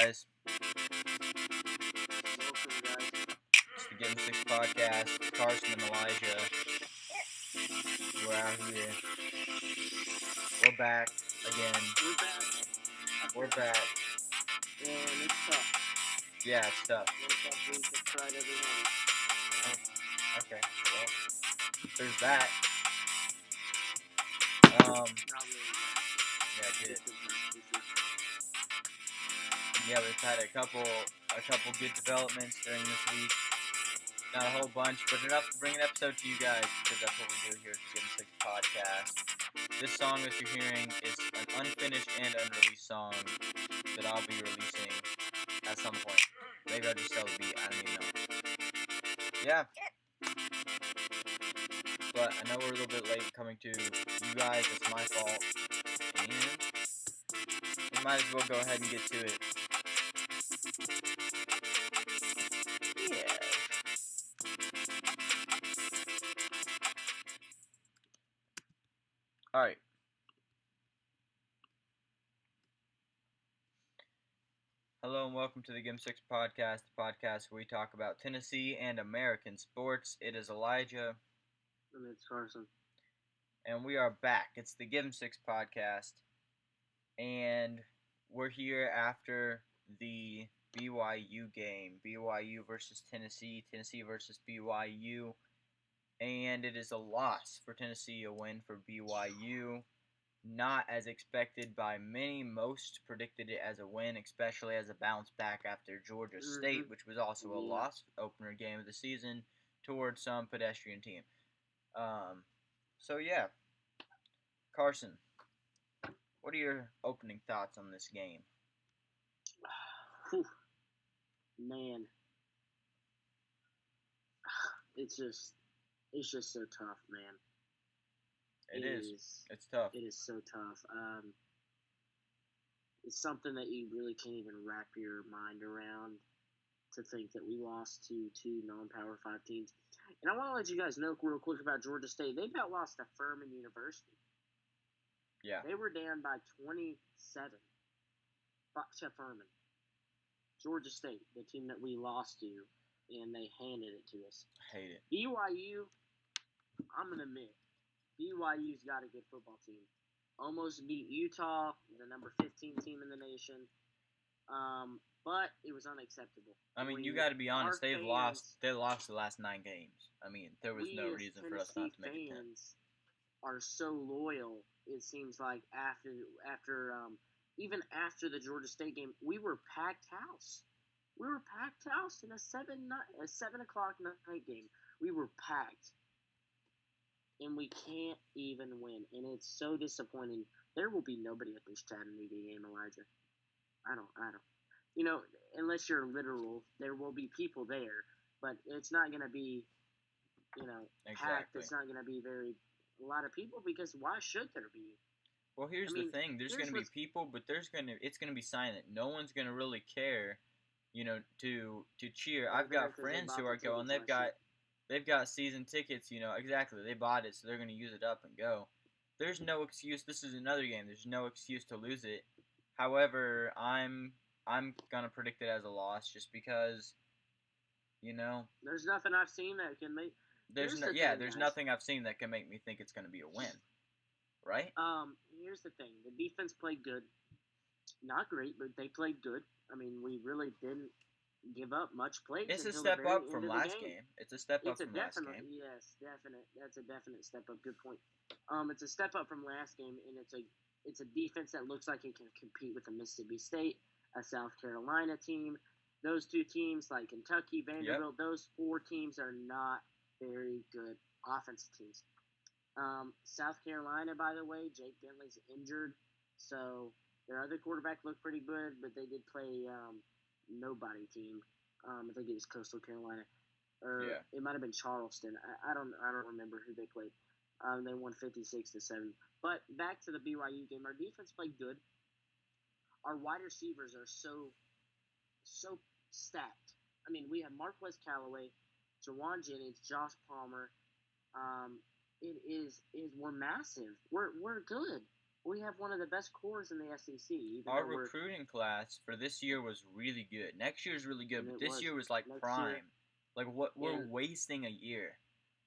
guys? Welcome, guys. It's the Game 6 podcast. Carson and Elijah. We're out here. We're back again. We're back. We're back. And it's tough. Yeah, it's tough. It's tough. We just tried every morning. Okay, well, there's that. Not really. Yeah, I did. This is Yeah, we've had a couple good developments during this week. Not a whole bunch, but enough to bring an episode to you guys, because that's what we do here at the Game 6 podcast. This song that you're hearing is an unfinished and unreleased song that I'll be releasing at some point. Maybe I'll just sell the beat, I don't even know. Yeah. But I know we're a little bit late coming to you guys, it's my fault. And we might as well go ahead and get to it. Yeah. Alright. Hello and welcome to the Game 6 podcast, the podcast where we talk about Tennessee and American sports. It is Elijah. And it's Carson. And we are back. It's the Give 'em 6 podcast. And we're here after the BYU game. BYU versus Tennessee. Tennessee versus BYU. And it is a loss for Tennessee, a win for BYU. Not as expected by many. Most predicted it as a win, especially as a bounce back after Georgia State, which was also a loss, opener game of the season, towards some pedestrian team. So yeah, Carson, what are your opening thoughts on this game? Man, it's just so tough, man. It is. It's tough. It is so tough. It's something that you really can't even wrap your mind around, to think that we lost to two non-Power 5 teams. And I want to let you guys know real quick about Georgia State. They about lost to Furman University. Yeah. They were down by 27 to Furman. Georgia State, the team that we lost to, and they handed it to us. I hate it. BYU, I'm going to admit, BYU's got a good football team. Almost beat Utah, the number 15 team in the nation. But it was unacceptable. I mean, you got to be honest. They lost the last 9 games. I mean, there was no reason for us not to make it 10. Fans are so loyal. It seems like even after the Georgia State game, we were packed house. We were packed house in a 7 o'clock night game. We were packed. And we can't even win. And it's so disappointing. There will be nobody at this Chattanooga game, Elijah. I don't. You know, unless you're literal, there will be people there. But it's not going to be, packed. It's not going to be a lot of people, because why should there be? Well, here's the thing. There's going to be people, but it's going to be silent. No one's going to really care, to cheer. I've got friends who are going. They've got season tickets, exactly. They bought it, so they're going to use it up and go. There's no excuse. This is another game. There's no excuse to lose it. However, I'm going to predict it as a loss, just because, There's nothing I've seen that can make... There's nothing I've seen that can make me think it's going to be a win. Right? Here's the thing. The defense played good. Not great, but they played good. I mean, we really didn't give up much plays. It's a step up from last game. It's a step up from last game. Yes, definite. That's a definite step up. Good point. It's a step up from last game, and it's a defense that looks like it can compete with a Mississippi State, a South Carolina team. Those two teams, like Kentucky, Vanderbilt, those 4 teams are not very good offensive teams. South Carolina, by the way, Jake Bentley's injured, so their other quarterback looked pretty good, but they did play nobody team. I think it was Coastal Carolina, or it might have been Charleston. I don't remember who they played. They won 56-7. But back to the BYU game, our defense played good. Our wide receivers are so stacked. I mean, we have Marquez Callaway, Jawan Jennings, Josh Palmer. We're massive. We're good. we have one of the best cores in the SEC. Even Our though we're recruiting class for this year was really good. Next year's really good, and but it this was year was like next year, prime. Like what we're and wasting a year.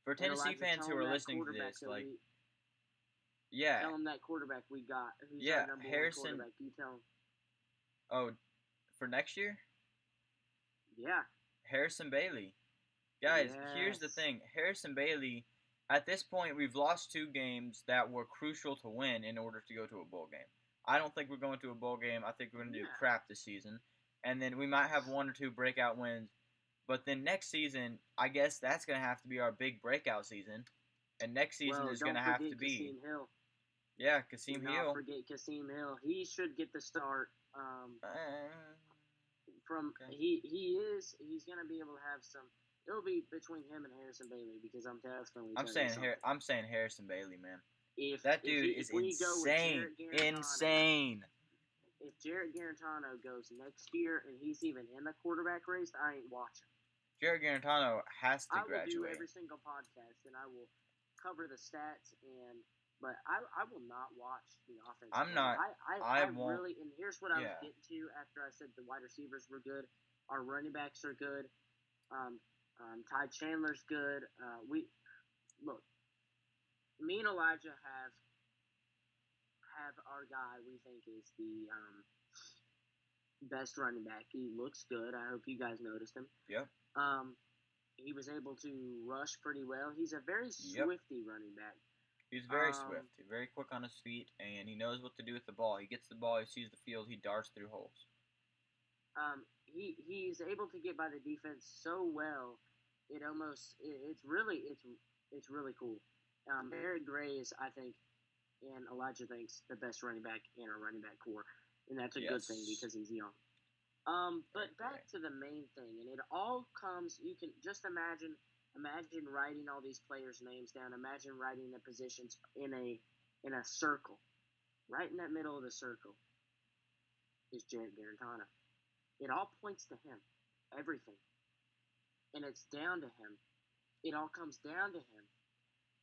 For and Tennessee Elijah, fans tell who him are that listening to quarterback this, that like, we yeah, tell him that quarterback we got, who's our yeah, number one Harrison. quarterback. You tell him, Oh, for next year, yeah, Harrison Bailey. Guys, here's the yes, thing. Harrison Bailey. At this point, we've lost 2 games that were crucial to win in order to go to a bowl game. I don't think we're going to a bowl game. I think we're going to do yeah. crap this season, and then we might have 1 or 2 breakout wins. But then next season, I guess that's going to have to be our big breakout season. And next season Well, is going don't to have forget to be, Kasim Hill. yeah, Do Kasim not Hill. forget Kasim Hill. He should get the start. From Okay. he's gonna be able to have some. It'll be between him and Harrison Bailey because I'm definitely I'm telling you saying something. I'm saying Harrison Bailey, man. If That if dude he is if we go with insane. Jarrett Garantano, Insane. if Jarrett Garantano goes next year and he's even in the quarterback race, I ain't watching. Jared Garantano has to I will do graduate. every single podcast and I will cover the stats but I will not watch the offense. I'm not. I I won't. really, and here's what I was Yeah. getting to after I said the wide receivers were good, our running backs are good, Ty Chandler's good. We look, me and Elijah have our guy we think is the best running back. He looks good. I hope you guys noticed him. Yep. He was able to rush pretty well. He's a very Yep. swifty running back. He's very swift. He's very quick on his feet, and he knows what to do with the ball. He gets the ball. He sees the field. He darts through holes. He's able to get by the defense so well. It's really cool. Eric Gray is, I think, and Elijah thinks the best running back in our running back core, and that's a good thing because he's young. But back to the main thing, and it all comes. You can just imagine writing all these players' names down. Imagine writing the positions in a circle. Right in that middle of the circle is Jarrett Garantano. It all points to him, everything, and it's down to him. It all comes down to him.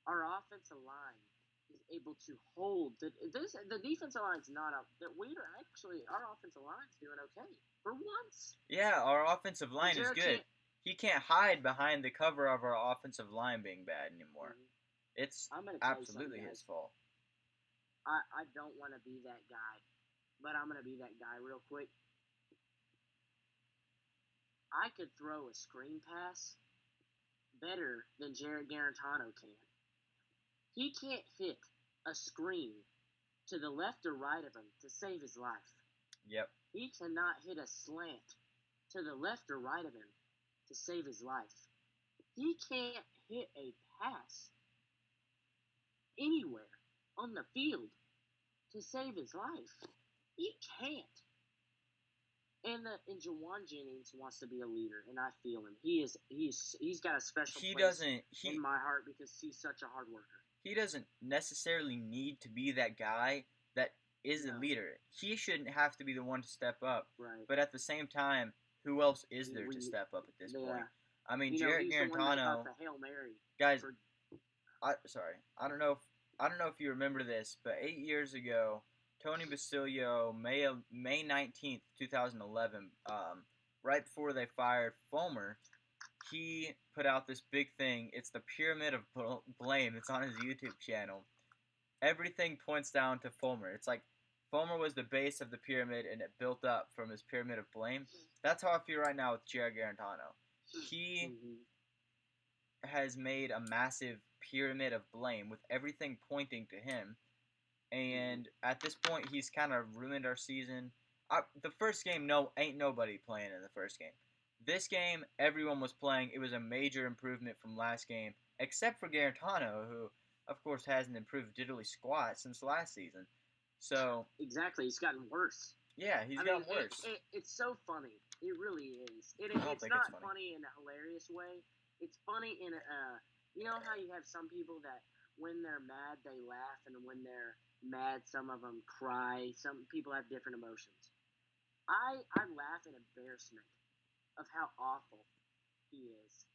Our offensive line is able to hold the defensive line's not up. That we are actually our offensive line's doing okay for once. Yeah, our offensive line is good. He can't hide behind the cover of our offensive line being bad anymore. Mm-hmm. It's absolutely his fault. I don't want to be that guy, but I'm going to be that guy real quick. I could throw a screen pass better than Jarrett Garantano can. He can't hit a screen to the left or right of him to save his life. Yep. He cannot hit a slant to the left or right of him to save his life. He can't hit a pass anywhere on the field to save his life. He can't. And Jawan Jennings wants to be a leader, and I feel him. He's got a special place in my heart because he's such a hard worker. He doesn't necessarily need to be that guy that is a leader. He shouldn't have to be the one to step up. Right. But at the same time, who else is there to step up at this point? I mean, Jarrett Garantano. The Hail Mary. Guys, I don't know if you remember this, but 8 years ago, Tony Basilio, May 19th, 2011, right before they fired Fulmer, he put out this big thing. It's the Pyramid of Blame. It's on his YouTube channel. Everything points down to Fulmer. It's like Fulmer was the base of the pyramid, and it built up from his Pyramid of Blame. That's how I feel right now with Jared Garantano. He has made a massive pyramid of blame with everything pointing to him. And at this point, he's kind of ruined our season. The first game, ain't nobody playing in the first game. This game, everyone was playing. It was a major improvement from last game, except for Garantano, who, of course, hasn't improved diddly squat since last season. So exactly, he's gotten worse. Yeah, he's gotten worse. It's so funny. It really is. It's not funny in a hilarious way. It's funny in you know how you have some people that when they're mad they laugh, and when they're mad some of them cry. Some people have different emotions. I laugh in embarrassment of how awful he is.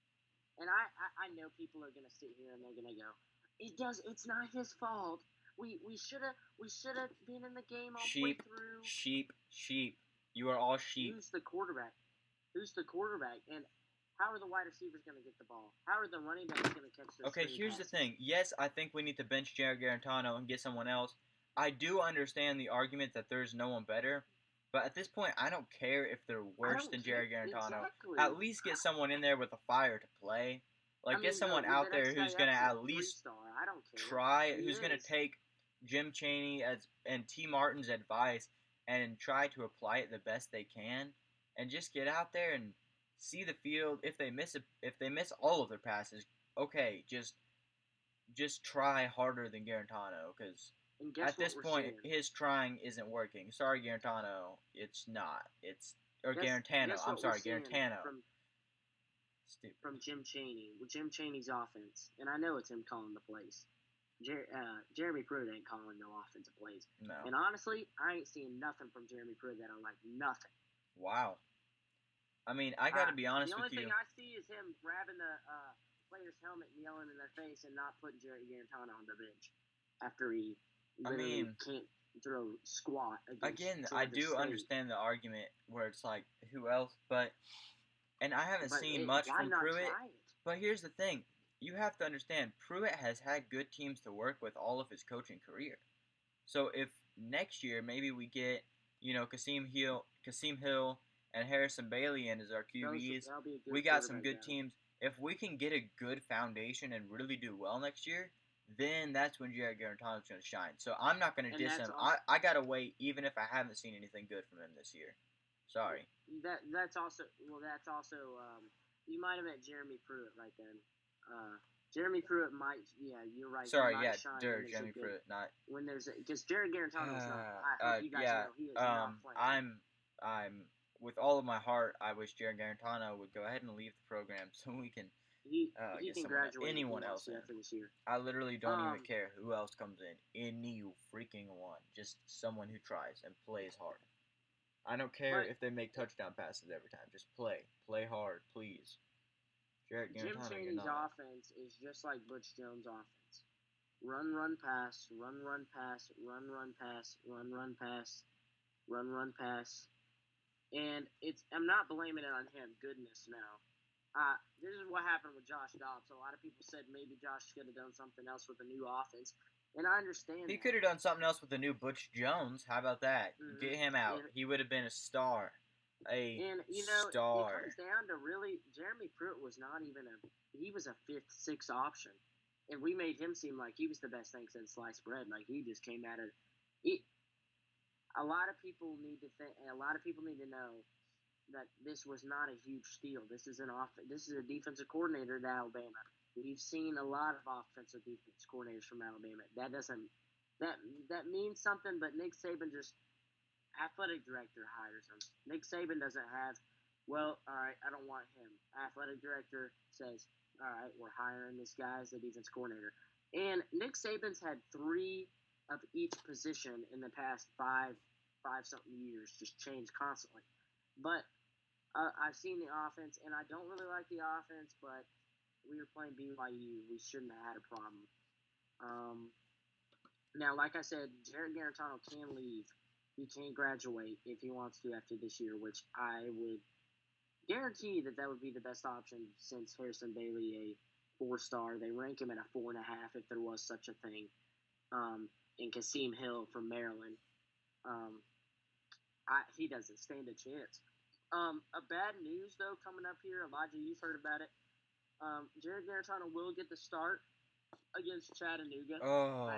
And I know people are going to sit here and they're going to go, it's not his fault. We should have been in the game all the way Sheep, through. sheep. You are all sheep. Who's the quarterback? And how are the wide receivers going to get the ball? How are the running backs going to catch those Okay, screen here's the passes? thing. Yes, I think we need to bench Jared Garantano and get someone else. I do understand the argument that there's no one better, but at this point, I don't care if they're I worse don't than care Jared Garantano. exactly. At least get someone in there with a fire to play. Like, I get mean, someone the out there next guy who's gonna up's a at least 3-star. I don't care. try, He who's gonna is. take Jim Chaney and T. Martin's advice and try to apply it the best they can, and just get out there and see the field. If they miss all of their passes, okay, just try harder than Garantano, because And guess at what this we're point seeing? his trying isn't working. Sorry, Garantano, it's not. It's or Guess Garantano. I'm what we're sorry, seeing Garantano. Stupid. from Jim Chaney, with Jim Chaney's offense, and I know it's him calling the plays. Jeremy Pruitt ain't calling no offensive plays. No. And honestly, I ain't seeing nothing from Jeremy Pruitt that I like. Nothing. Wow. I mean, I gotta be honest the with only you. thing I see is him grabbing the player's helmet and yelling in their face and not putting Jerry Garantano on the bench after he literally can't throw squat against Again, I Georgia do State. understand the argument where it's like, who else? And I haven't seen much why from not Pruitt. try it? But here's the thing: you have to understand, Pruitt has had good teams to work with all of his coaching career. So if next year maybe we get, Kasim Hill, and Harrison Bailey in as our QBs, we got some good teams. If we can get a good foundation and really do well next year, then that's when Jared Garantano's going to shine. So I'm not going to diss him. I got to wait, even if I haven't seen anything good from him this year. Sorry. That's also you might have meant Jeremy Pruitt right then. Jeremy Pruitt might, you're right. Sorry, yeah, Jeremy Pruitt, not when there's because Jared Garantano's not. I hope you guys know he is not playing. I'm with all of my heart. I wish Jared Garantano would go ahead and leave the program so we can he get can graduate anyone else in after this year. I literally don't even care who else comes in. Any freaking one, just someone who tries and plays hard. I don't care if they make touchdown passes every time. Just play hard, please. Jim Chaney's offense is just like Butch Jones' offense. Run, pass, run, pass, run, pass, run, pass, run, pass. And I'm not blaming it on him. Goodness, no. This is what happened with Josh Dobbs. A lot of people said maybe Josh could have done something else with a new offense. And I understand he could have done something else with the new Butch Jones. How about that? Mm-hmm. Get him out. He would have been a star. Star. It comes down to really, Jeremy Pruitt was not even he was a 5th, 6th option. And we made him seem like he was the best thing since sliced bread. Like, he just came out of it. A lot of people need to know that this was not a huge steal. This is a defensive coordinator at Alabama. We've seen a lot of offensive defense coordinators from Alabama. That means something, but Nick Saban just athletic director hires him. Nick Saban doesn't have, all right, I don't want him. Athletic director says, all right, we're hiring this guy as the defense coordinator. And Nick Saban's had 3 of each position in the past five something years, just change constantly. But I've seen the offense, and I don't really like the offense, but we were playing BYU. We shouldn't have had a problem. Now, like I said, Jared Garantano can leave. He can graduate if he wants to after this year, which I would guarantee that would be the best option since Harrison Bailey, a 4-star. They rank him at a 4.5 if there was such a thing. And Kasim Hill from Maryland. He doesn't stand a chance. A bad news, though, coming up here. Elijah, you've heard about it. Jared Garantano will get the start against Chattanooga. Oh,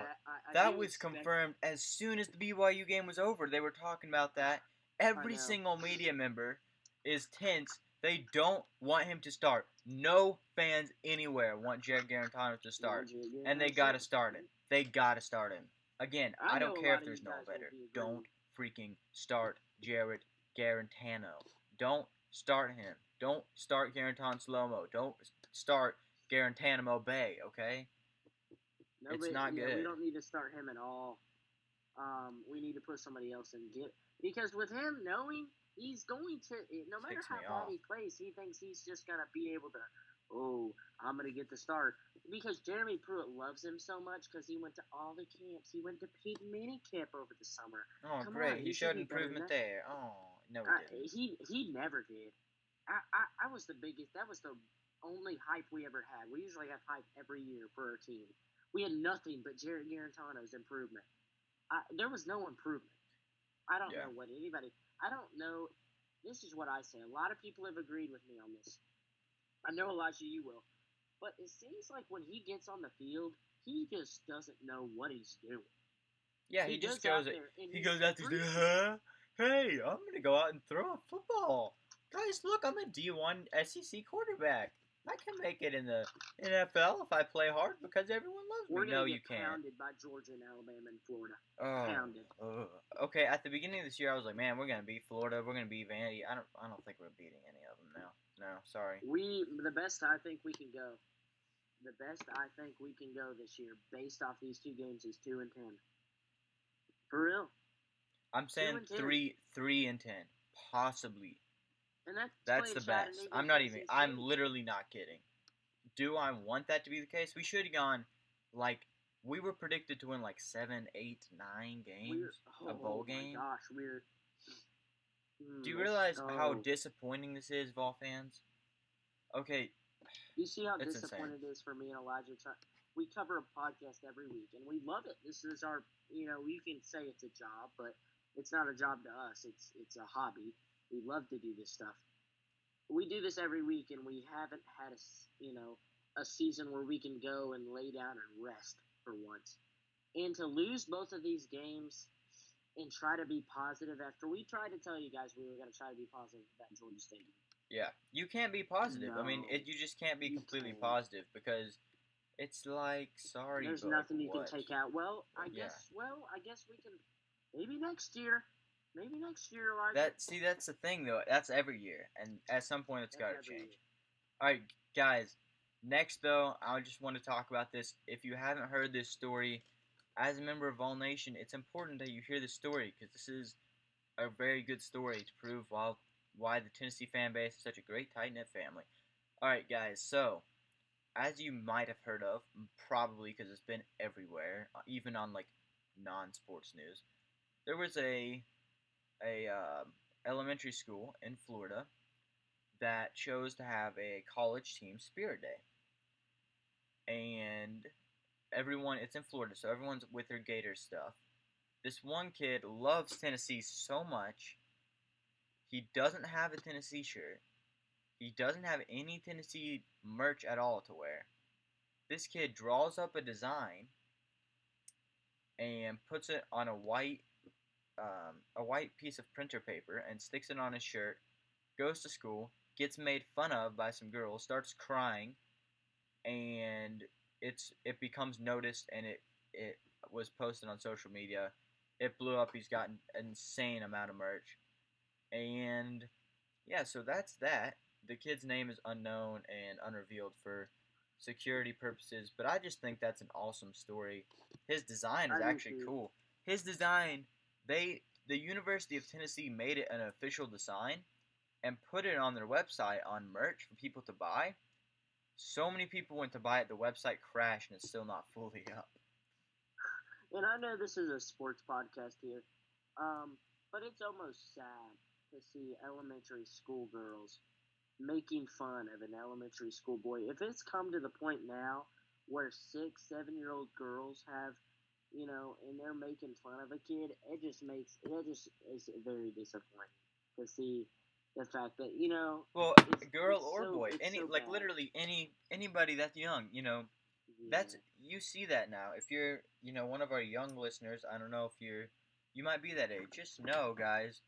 that was confirmed as soon as the BYU game was over. They were talking about that. Every single media member is tense. They don't want him to start. No fans anywhere want Jared Garantano to start. And they got to start him. They got to start him. Again, I don't care if there's no better. Don't freaking start Jared Garantano. Don't start him. Don't start Garantano Slow-Mo. Don't start Garantano Bay, okay? It's not good. We don't need to start him at all. We need to put somebody else in. Because with him knowing he's going to, no matter how bad he plays, he thinks he's just going to be able to oh, I'm gonna get the start because Jeremy Pruitt loves him so much because he went to all the camps. He went to Peyton Manning camp over the summer. Oh, Come on, great. He he should showed be better than improvement that. there. Oh, no, he didn't. He never did. I was the biggest. That was the only hype we ever had. We usually have hype every year for our team. We had nothing but Jared Garantano's improvement. There was no improvement. I don't Yeah. know what anybody. I don't know. This is what I say. A lot of people have agreed with me on this. I know Elijah, you will. But it seems like when he gets on the field, he just doesn't know what he's doing. Yeah, He he just goes goes. out there and He he's goes out there. freaking. Huh? Hey, I'm gonna go out and throw a football. Guys, look, I'm a D1 SEC quarterback. I can make it in the NFL if I play hard because everyone loves We're me. gonna No, you get can't. pounded by Georgia and Alabama and Florida. Oh, Pounded. okay. At the beginning of this year, I was like, man, we're gonna beat Florida. We're gonna beat Vandy. I don't think we're beating any of them now. No, sorry. The best I think we can go. The best I think we can go this year, based off these two games, is 2-10. For real, I'm two saying and 10, 3-10, possibly. and that's That's playing the best. Chattanooga and Tennessee I'm State. literally not kidding. Do I want that to be the case? We should have gone, like, we were predicted to win like 7, 8, 9 We're games, a oh bowl my game. gosh, we're Do you let's realize how oh. disappointing this is, Vol fans? Okay, You see how it's insane. disappointed it is for me and Elijah. We cover a podcast every week, and we love it. This is our, you can say it's a job, but it's not a job to us. It's a hobby. We love to do this stuff. We do this every week, and we haven't had a season where we can go and lay down and rest for once. And to lose both of these games and try to be positive after we tried to tell you guys we were going to try to be positive about Georgia State. Yeah, you can't be positive. I mean, No, you just can't be you completely can't. positive because it's like, sorry, There's but like nothing you can what? take out. Yeah. I guess we can. Maybe next year. Maybe next year, Elijah. That's the thing though. That's every year, and at some point it's That's got to every change. year. All right, guys. Next, though, I just want to talk about this. If you haven't heard this story, as a member of All Nation, it's important that you hear this story because this is a very good story to prove why the Tennessee fan base is such a great tight knit family. All right, guys. So, as you might have heard of, probably because it's been everywhere, even on like non-sports news, there was a elementary school in Florida that chose to have a college team spirit day, and everyone, it's in Florida, so everyone's with their Gators stuff. This one kid loves Tennessee so much, he doesn't have a Tennessee shirt. He doesn't have any Tennessee merch at all to wear. This kid draws up a design and puts it on a white piece of printer paper and sticks it on his shirt. Goes to school, gets made fun of by some girls, starts crying, and it becomes noticed, and it was posted on social media. It blew up. He's got an insane amount of merch, and yeah, so that's that. The kid's name is unknown and unrevealed for security purposes, but I just think that's an awesome story. His design is I do actually too. cool. His design, the University of Tennessee made it an official design and put it on their website on merch for people to buy. So many people went to buy it, the website crashed and it's still not fully up. And I know this is a sports podcast here, but it's almost sad to see elementary school girls making fun of an elementary school boy. If it's come to the point now where 6, 7-year-old girls have, and they're making fun of a kid, it just is very disappointing to see the fact that Well, girl or boy, it's any so like bad. literally anybody that's young, that's Yeah, you see that now. If you're, one of our young listeners, I don't know if you might be that age. Just know, guys,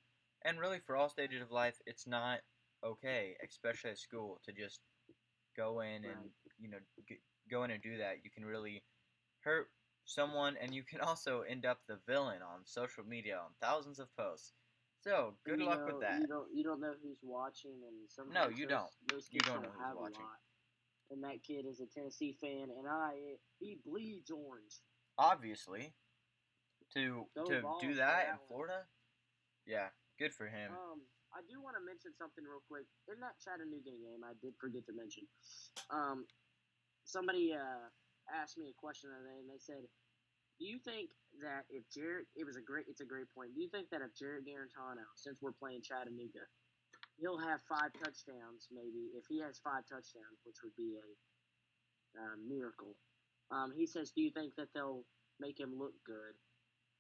and really for all stages of life, it's not okay, especially at school, to just go in and right. you know go in and do that. You can really hurt someone, and you can also end up the villain on social media on thousands of posts. So And good luck with that. you don't know who's watching, and No, sometimes you don't. those You kids don't don't know who's have a watching. lot. And that kid is a Tennessee fan, and he bleeds orange. Obviously, to Go do Vols for that in that one. Florida, yeah, good for him. Um, I do want to mention something real quick. In that Chattanooga game, I did forget to mention. Somebody asked me a question the other day, and they said, "Do you think that if Jared, it's a great point. Do you think that if Jared Garantano, since we're playing Chattanooga, he'll have 5 touchdowns, maybe if he has 5 touchdowns, which would be a miracle." He says, "Do you think that they'll make him look good?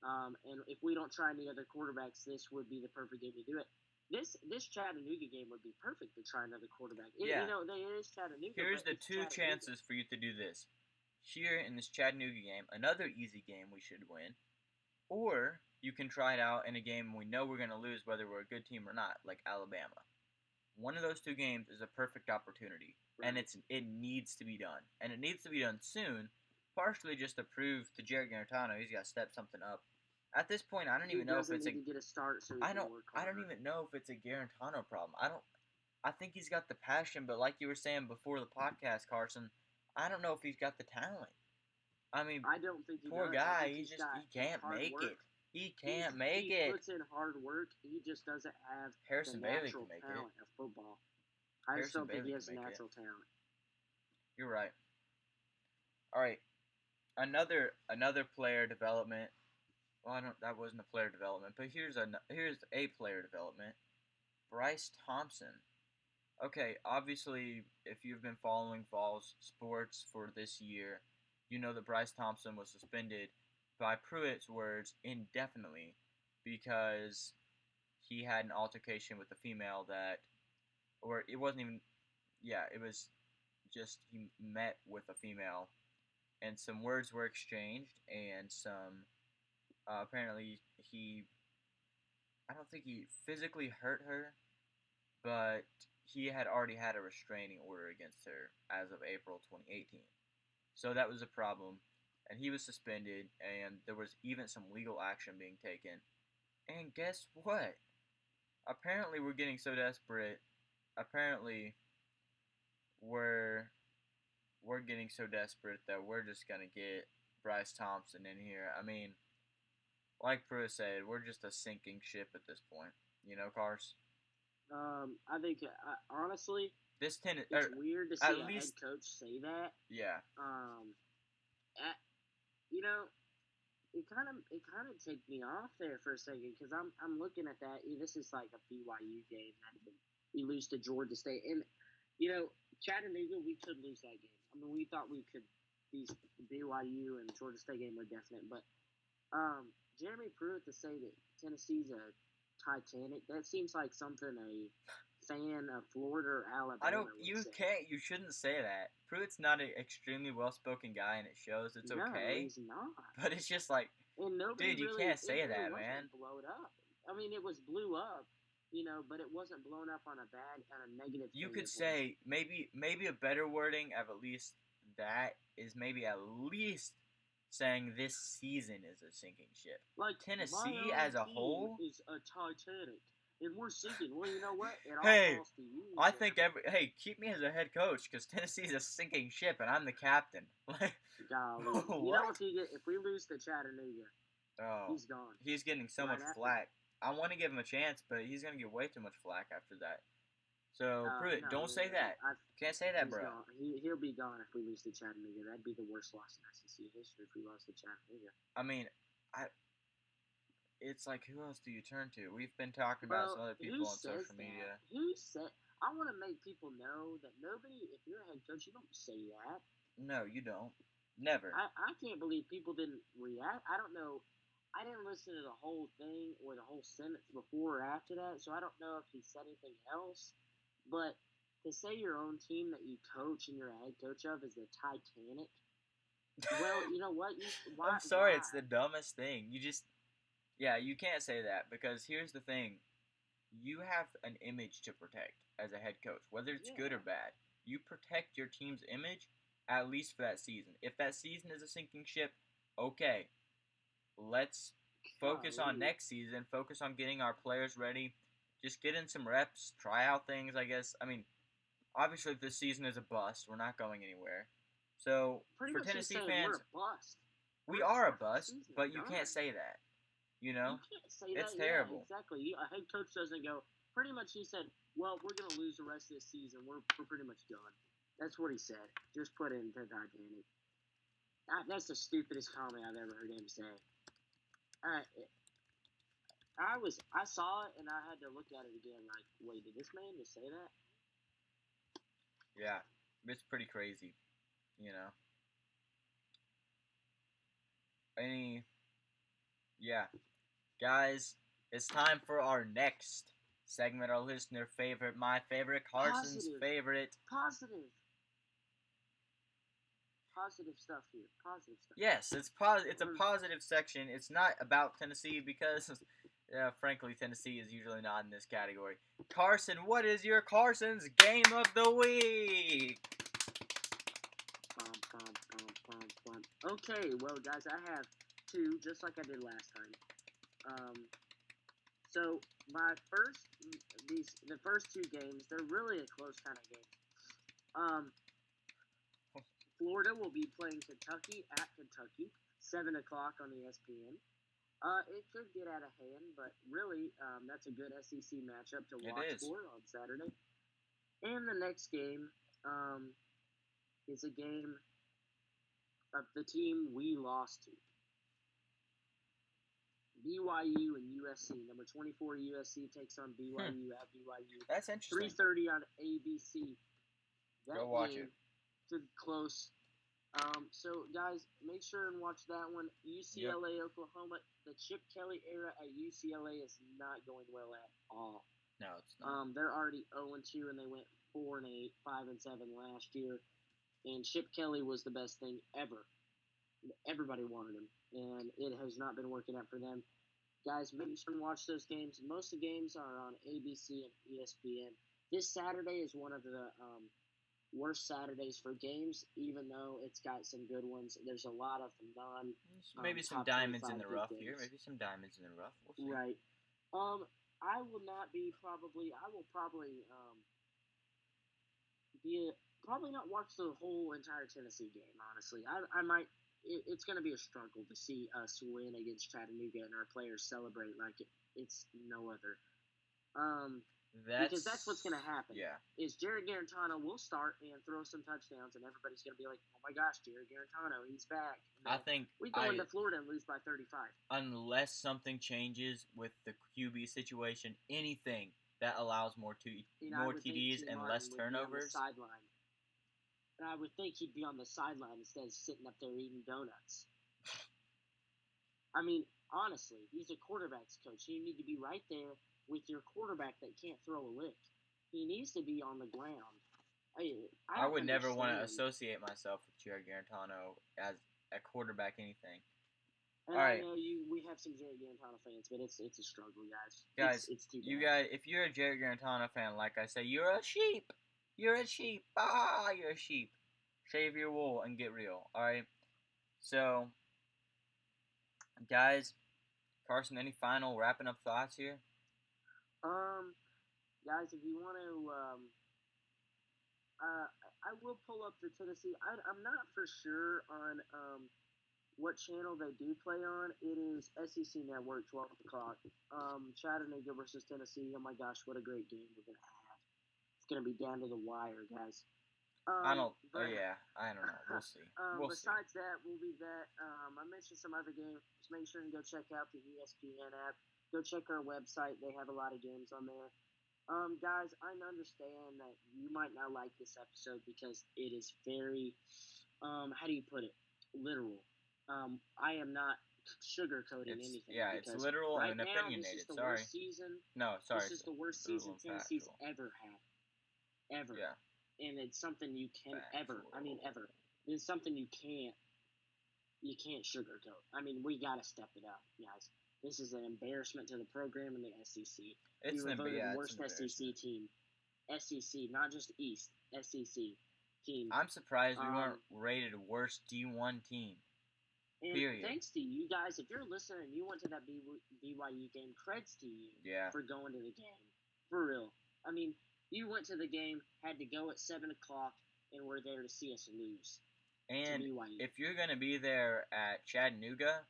And if we don't try any other quarterbacks, this would be the perfect game to do it." This Chattanooga game would be perfect to try another quarterback. Yeah. It is Chattanooga. Here's but the it's two Chattanooga. chances for you to do this. Here in this Chattanooga game, another easy game we should win. Or you can try it out in a game we know we're going to lose whether we're a good team or not, like Alabama. One of those two games is a perfect opportunity, Right. and it needs to be done. And it needs to be done soon, partially just to prove to Jared Garantano he's got to step something up. At this point, I don't even know if it's to get a start, so I don't even know if it's a Garantano problem. I think he's got the passion, but like you were saying before the podcast, Carson, I don't know if he's got the talent. I mean, I don't think he poor does. guy, he can't make it. He can't make it. He puts in hard work. He just doesn't have Harrison the Bailey natural can make talent it. of football. I just don't think he has can make natural talent. You're right. All right, another player development. Well, that wasn't a player development, but here's a player development. Bryce Thompson. Okay, obviously, if you've been following Vols sports for this year, you know that Bryce Thompson was suspended, by Pruitt's words, indefinitely because he had an altercation with a female that, or it wasn't even, yeah, it was just he met with a female and some words were exchanged and some, apparently I don't think he physically hurt her, but he had already had a restraining order against her as of April 2018. So that was a problem, and he was suspended, and there was even some legal action being taken. And guess what? Apparently, we're getting so desperate. Apparently, we're getting so desperate that we're just gonna get Bryce Thompson in here. I mean, like Pruitt said, we're just a sinking ship at this point. You know, Cars. I think honestly, it's weird to see a head coach say that. Yeah. You know, it kind of took me off there for a second because I'm looking at that. This is like a BYU game that we lose to Georgia State, and you know, Chattanooga, we could lose that game. I mean, we thought we could. These BYU and Georgia State game were definite, but Jeremy Pruitt to say that Tennessee's a Titanic, that seems like something a fan of Florida or Alabama you shouldn't say that. Pruitt's not an extremely well-spoken guy, and it shows. It's okay. He's not. But it's just like, dude, you can't say that, man. Blowed up. I mean, it was blew up, but it wasn't blown up on a negative. You could say maybe a better wording of at least that is maybe at least saying this season is a sinking ship. Like Tennessee as a whole is a Titanic. And we're sinking. Well, you know what? I think keep me as a head coach because Tennessee's a sinking ship and I'm the captain. Golly. If we lose to Chattanooga, he's gone. He's getting so much flack. I want to give him a chance, but he's going to get way too much flack after that. So, Pruitt, don't say that. Can't say that, bro. He'll be gone if we lose to Chattanooga. That'd be the worst loss in SEC history if we lost to Chattanooga. I mean, it's like, who else do you turn to? We've been talking about some other people on social media. Who said? I want to make people know that nobody, if you're a head coach, you don't say that. No, you don't. Never. I can't believe people didn't react. I don't know. I didn't listen to the whole thing or the whole sentence before or after that, so I don't know if he said anything else. But to say your own team that you coach and you're a head coach of is the Titanic, well, you know what? I'm sorry, it's the dumbest thing. You can't say that because here's the thing. You have an image to protect as a head coach, whether it's good or bad. You protect your team's image at least for that season. If that season is a sinking ship, okay. Let's focus on next season, focus on getting our players ready. Just get in some reps, try out things, I guess. I mean, obviously if this season is a bust, we're not going anywhere. So, for Tennessee fans, we are a bust, but you can't say that. You know? You can't say it's terrible. Exactly. A head coach doesn't go, pretty much he said, "Well, we're gonna lose the rest of this season. We're pretty much done." That's what he said. Just put it into Titanic. That's the stupidest comment I've ever heard him say. I, I saw it and I had to look at it again. Like, wait, did this man just say that? Yeah, it's pretty crazy, you know. Yeah, guys, it's time for our next segment, our listener favorite, my favorite, Carson's favorite. Positive stuff here. Positive stuff. Yes, it's a positive section. It's not about Tennessee because, frankly, Tennessee is usually not in this category. Carson, what is your Carson's game of the week? Okay, well, guys, I have two, just like I did last time. So the first two games, they're really a close kind of game. Florida will be playing Kentucky at Kentucky, 7 o'clock on ESPN. It could get out of hand, but really, that's a good SEC matchup to watch for on Saturday. And the next game is a game of the team we lost to. BYU and USC. Number 24 USC takes on BYU at BYU. That's interesting. 3:30 on ABC. Go watch it. It's close. So, guys, make sure and watch that one. UCLA, Oklahoma. The Chip Kelly era at UCLA is not going well at all. No, it's not. They're already 0-2, and they went 4-8, 5-7 last year. And Chip Kelly was the best thing ever. Everybody wanted him, and it has not been working out for them. Guys, make sure and watch those games. Most of the games are on ABC and ESPN. This Saturday is one of the worst Saturdays for games, even though it's got some good ones. There's a lot of maybe some diamonds in the rough here. Maybe some diamonds in the rough. We'll see. Right. I will probably probably not watch the whole entire Tennessee game. Honestly, I might. It's going to be a struggle to see us win against Chattanooga and our players celebrate like it's no other. Because that's what's going to happen. Yeah. Is Jared Garantano will start and throw some touchdowns, and everybody's going to be like, "Oh my gosh, Jared Garantano, he's back!" I think we go into Florida and lose by 35. Unless something changes with the QB situation, anything that allows more TDs and less turnovers. And I would think he'd be on the sideline instead of sitting up there eating donuts. I mean, honestly, he's a quarterback's coach. You need to be right there with your quarterback that can't throw a lick. He needs to be on the ground. I would never want to associate myself with Jared Garantano as a quarterback anything. And all right. I know we have some Jared Garantano fans, but it's a struggle, guys. It's too bad. You guys, if you're a Jared Garantano fan, like I say, you're a sheep. You're a sheep. You're a sheep. Shave your wool and get real. All right. So, guys, Carson, any final wrapping up thoughts here? Guys, if you want to, I will pull up the Tennessee. I'm not for sure on what channel they do play on. It is SEC Network, 12 o'clock. Chattanooga versus Tennessee. Oh my gosh, what a great game we're gonna have! It's gonna be down to the wire, guys. I don't know. We'll see. Besides that, we'll be that. I mentioned some other games. Make sure and go check out the ESPN app. Go check our website. They have a lot of games on there. Guys, I understand that you might not like this episode because it is very, how do you put it? Literal. I am not sugarcoating anything. Yeah, it's literal and opinionated. This is the worst season. This is the worst season Tennessee's ever had. Ever. Yeah. And it's something you can ever. It's something you can't sugarcoat. I mean, we gotta step it up, guys. This is an embarrassment to the program and the SEC. We were voted the worst SEC team. SEC, not just East. SEC team. I'm surprised we weren't rated worst D1 team. And thanks to you guys, if you're listening and you went to that BYU game, creds to you for going to the game. For real. I mean, you went to the game, had to go at 7 o'clock, and were there to see us lose. And if you're going to be there at Chattanooga,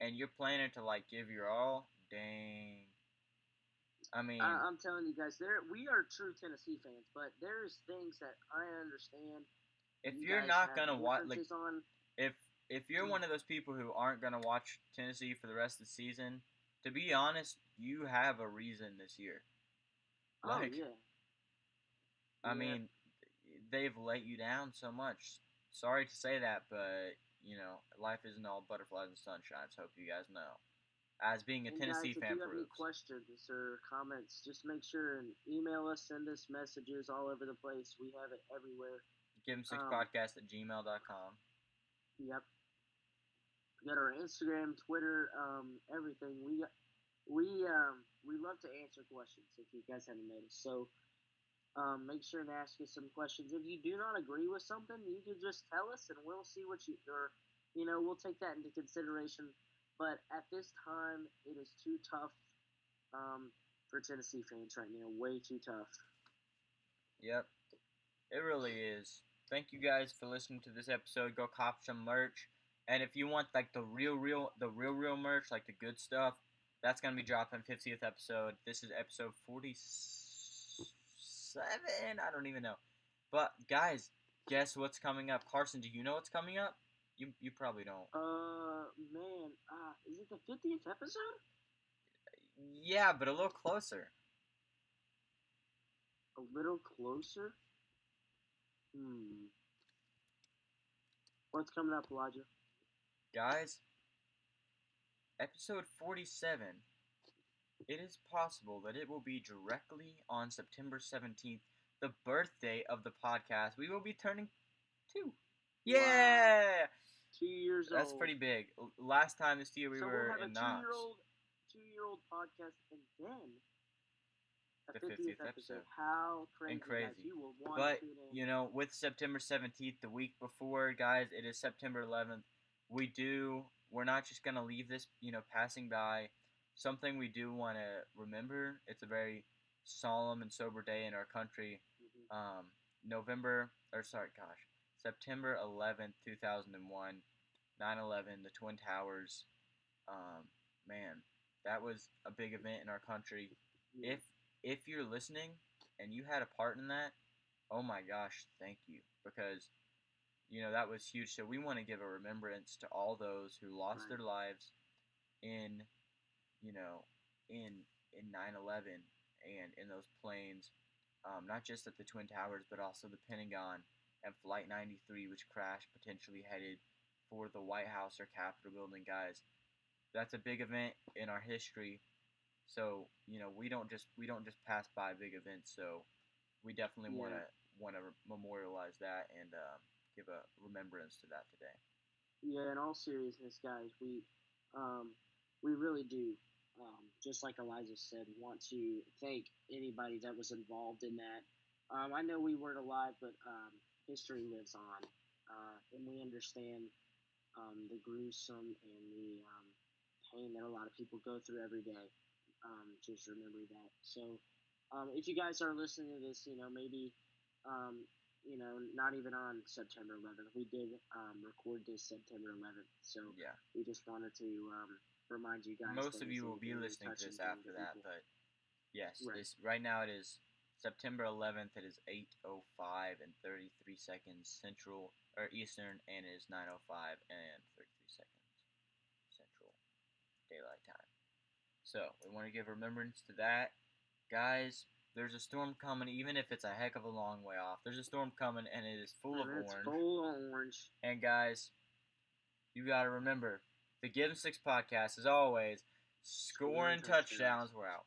and you're planning to, give your all, dang. I mean, I'm telling you guys, we are true Tennessee fans, but there's things that I understand if you you're guys not have gonna watch, like, differences on. if if you're one of those people who aren't gonna watch Tennessee for the rest of the season, to be honest, you have a reason this year. Oh Like, yeah, I yeah. mean, they've let you down so much. Sorry to say that, but life isn't all butterflies and sunshine. So hope you guys know. As being a And guys, Tennessee if fan you have any proves. questions or comments, just make sure and email us, send us messages all over the place. We have it everywhere. Give 'em six Um, podcast at gmail.com. yep. We got our Instagram, Twitter, everything. We love to answer questions if you guys haven't noticed. So make sure and ask us some questions. If you do not agree with something, you can just tell us, and we'll see what we'll take that into consideration. But at this time, it is too tough for Tennessee fans right now. Way too tough. Yep, it really is. Thank you guys for listening to this episode. Go cop some merch. And if you want like the real merch, like the good stuff, that's gonna be dropping 50th episode. This is episode 47. I don't even know. But guys, guess what's coming up? Carson, do you know what's coming up? You probably don't. Man, is it the 50th episode? Yeah, but a little closer. A little closer. Hmm. What's coming up, Elijah? Guys, episode 47. It is possible that it will be directly on September 17th, the birthday of the podcast. We will be turning 2. Wow, Yeah! 2 years That's old. pretty big. Last time this year we So were we'll have a in two-year Knox. old, 2-year-old podcast, and then a The 50th 50th episode. episode. How And crazy, guys! crazy. You will want But, to tune in. with September 17th, the week before, guys, it is September 11th. We're not just going to leave this, passing by. Something we do want to remember. It's a very solemn and sober day in our country. Mm-hmm. September 11th, 2001, 9/11, the Twin Towers. Um, Man, that was a big event in our country. Yeah. If you're listening and you had a part in that, oh my gosh, thank you, because that was huge. So we want to give a remembrance to all those who lost Right. their lives in you know in 9/11 and in those planes, not just at the Twin Towers but also the Pentagon and Flight 93, which crashed, potentially headed for the White House or Capitol building. Guys, that's a big event in our history. So we don't just pass by big events. So we definitely want Yeah. to memorialize that and give a remembrance to that today. Yeah. In all seriousness, guys, we really do. Just like Elijah said, want to thank anybody that was involved in that. I know we weren't alive, but history lives on, and we understand the gruesome and the pain that a lot of people go through every day. Just remember that. So, if you guys are listening to this, maybe, not even on September 11th. We did record this September 11th, so Yeah. we just wanted to remind you guys Most that of it's you a will be very listening to touching this thing to after that, people. but yes, Right. this right now it is September 11th. It is 8:05 and 33 seconds Central or Eastern, and it is 9:05 and 33 seconds Central Daylight Time. So we want to give remembrance to that, guys. There's a storm coming, even if it's a heck of a long way off. There's a storm coming, and it is full of And it's orange. full orange. And guys, you got to remember, the Give 'em Six podcast, as always, scoring touchdowns. We're out.